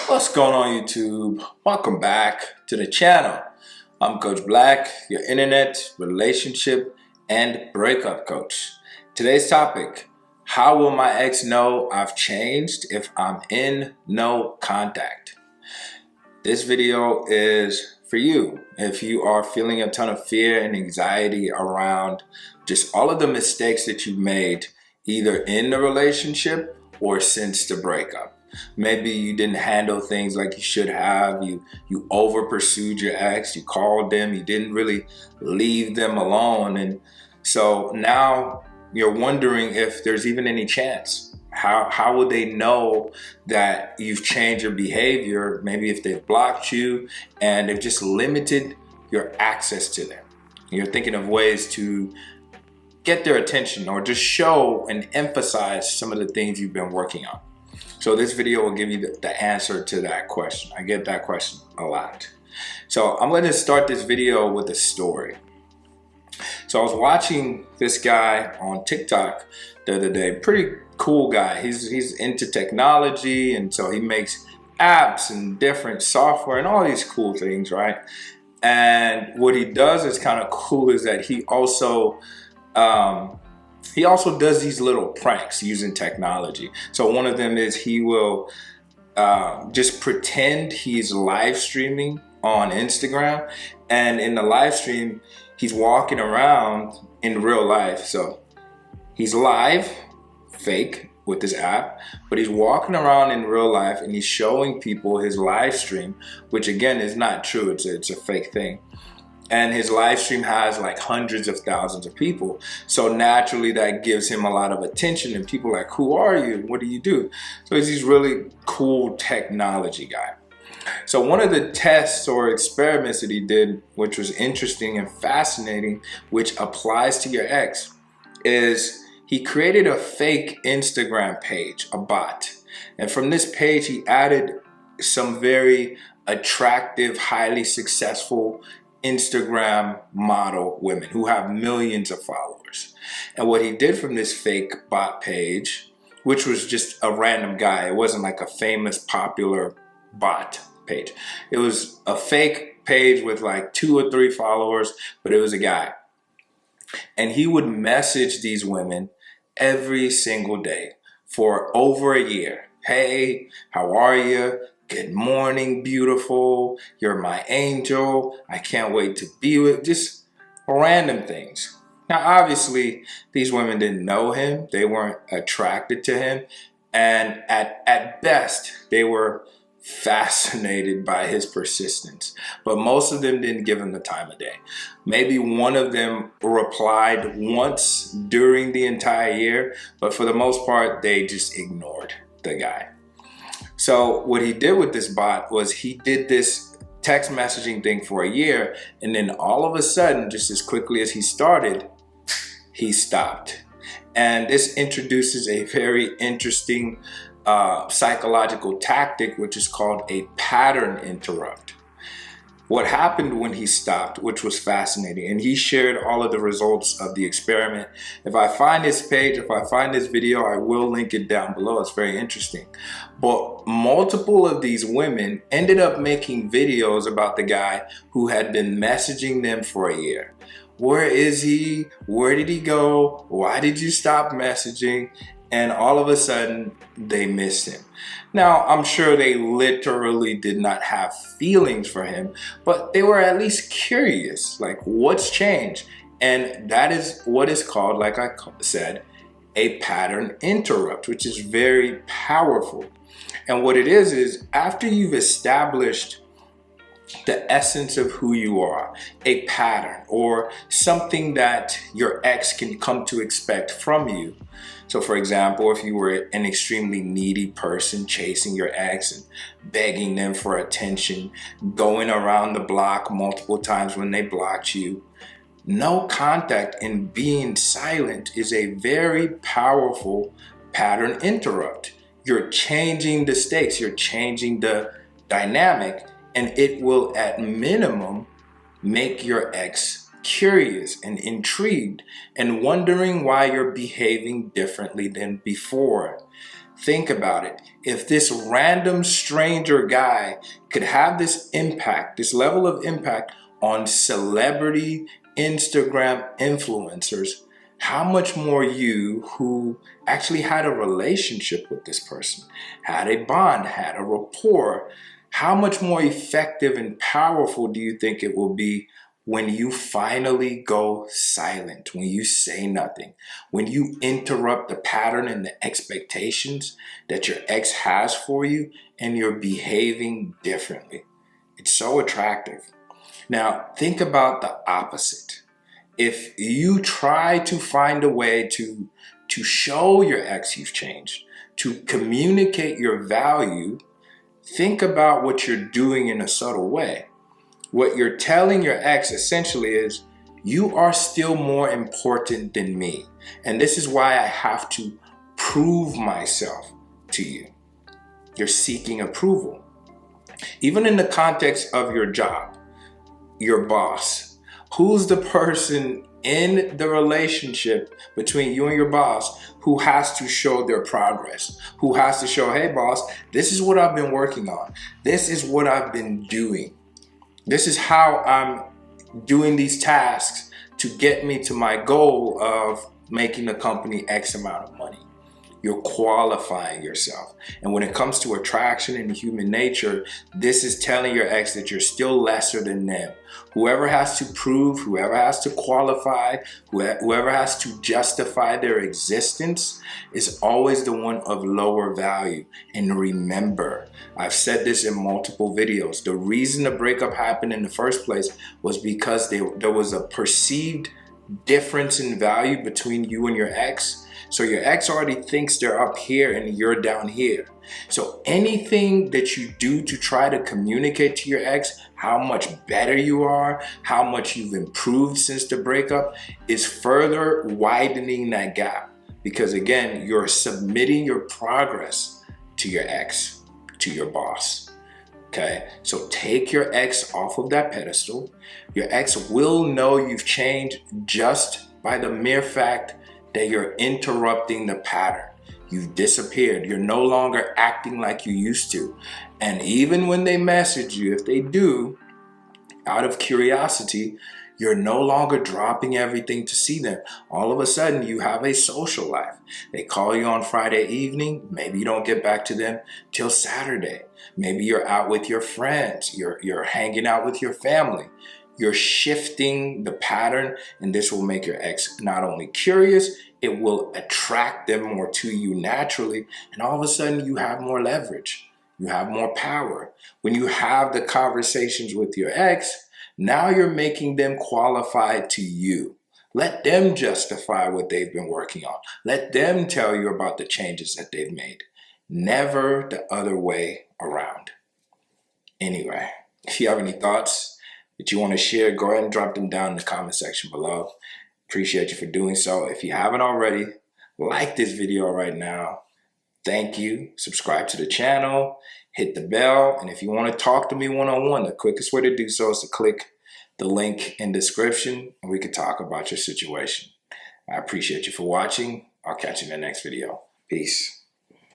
What's going on, YouTube? Welcome back to the channel. I'm Coach Black, your internet, relationship, and breakup coach. Today's topic: how will my ex know I've changed if I'm in no contact? This video is for you if you are feeling a ton of fear and anxiety around just all of the mistakes that you've made, either in the relationship or since the breakup. Maybe you didn't handle things like you should have. You over pursued your ex. You called them. You didn't really leave them alone. And so now you're wondering if there's even any chance. How would they know that you've changed your behavior? Maybe if they've blocked you and they've just limited your access to them. You're thinking of ways to get their attention or just show and emphasize some of the things you've been working on. So this video will give you the answer to that question. I get that question a lot. So I'm going to start this video with a story. So I was watching this guy on TikTok the other day. Pretty cool guy. He's into technology, and so he makes apps and different software and all these cool things, right? And what he does is kind of cool is that he also does these little pranks using technology. So one of them is he will just pretend he's live streaming on Instagram, and in the live stream he's walking around in real life. So he's live, fake with this app, but he's walking around in real life and he's showing people his live stream, which again is not true. It's a fake thing. And his live stream has like hundreds of thousands of people. So naturally that gives him a lot of attention, and people are like, who are you? What do you do? So he's this really cool technology guy. So one of the tests or experiments that he did, which was interesting and fascinating, which applies to your ex, is he created a fake Instagram page, a bot. And from this page, he added some very attractive, highly successful Instagram model women who have millions of followers. And what he did from this fake bot page, which was just a random guy, it wasn't like a famous, popular bot page. It was a fake page with like 2 or 3 followers, but it was a guy. And he would message these women every single day for over a year. Hey, how are you? Good morning, beautiful. You're my angel. I can't wait to be with. Just random things. Now, obviously, these women didn't know him. They weren't attracted to him. And at best, they were fascinated by his persistence. But most of them didn't give him the time of day. Maybe one of them replied once during the entire year, but for the most part, they just ignored the guy. So what he did with this bot was he did this text messaging thing for a year, and then all of a sudden, just as quickly as he started, he stopped. And this introduces a very interesting psychological tactic, which is called a pattern interrupt. What happened when he stopped, which was fascinating, and he shared all of the results of the experiment. If I find this page, if I find this video, I will link it down below. It's very interesting. But multiple of these women ended up making videos about the guy who had been messaging them for a year. Where is he? Where did he go? Why did you stop messaging? And all of a sudden, they missed him. Now, I'm sure they literally did not have feelings for him, but they were at least curious, like, what's changed? And that is what is called, like I said, a pattern interrupt, which is very powerful. And what it is after you've established the essence of who you are, a pattern or something that your ex can come to expect from you. So for example, if you were an extremely needy person chasing your ex and begging them for attention, going around the block multiple times when they blocked you, no contact and being silent is a very powerful pattern interrupt. You're changing the stakes, you're changing the dynamic, and it will at minimum make your ex curious and intrigued and wondering why you're behaving differently than before. Think about it. If this random stranger guy could have this impact, this level of impact on celebrity Instagram influencers, how much more you who actually had a relationship with this person, had a bond, had a rapport, how much more effective and powerful do you think it will be when you finally go silent, when you say nothing, when you interrupt the pattern and the expectations that your ex has for you and you're behaving differently? It's so attractive. Now, think about the opposite. If you try to find a way to show your ex you've changed, to communicate your value, think about what you're doing in a subtle way. What you're telling your ex essentially is, you are still more important than me. And this is why I have to prove myself to you. You're seeking approval. Even in the context of your job, your boss, who's the person in the relationship between you and your boss who has to show their progress, who has to show, hey boss, this is what I've been working on. This is what I've been doing. This is how I'm doing these tasks to get me to my goal of making the company X amount of money. You're qualifying yourself. And when it comes to attraction and human nature, this is telling your ex that you're still lesser than them. Whoever has to prove, whoever has to qualify, whoever has to justify their existence is always the one of lower value. And remember, I've said this in multiple videos, the reason the breakup happened in the first place was because there was a perceived difference in value between you and your ex. So your ex already thinks they're up here and you're down here. So anything that you do to try to communicate to your ex how much better you are, how much you've improved since the breakup, is further widening that gap. Because again, you're submitting your progress to your ex, to your boss. Okay, so take your ex off of that pedestal. Your ex will know you've changed just by the mere fact that you're interrupting the pattern. You've disappeared. You're no longer acting like you used to. And even when they message you, if they do, out of curiosity, you're no longer dropping everything to see them. All of a sudden, you have a social life. They call you on Friday evening. Maybe you don't get back to them till Saturday. Maybe you're out with your friends. You're hanging out with your family. You're shifting the pattern, and this will make your ex not only curious, it will attract them more to you naturally, and all of a sudden you have more leverage. You have more power. When you have the conversations with your ex, now you're making them qualified to you. Let them justify what they've been working on. Let them tell you about the changes that they've made. Never the other way around. Anyway, if you have any thoughts that you want to share, go ahead and drop them down in the comment section below. Appreciate you for doing so. If you haven't already, like this video right now. Thank you. Subscribe to the channel, hit the bell, and if you want to talk to me one-on-one, the quickest way to do so is to click the link in description and we can talk about your situation. I appreciate you for watching. I'll catch you in the next video. Peace.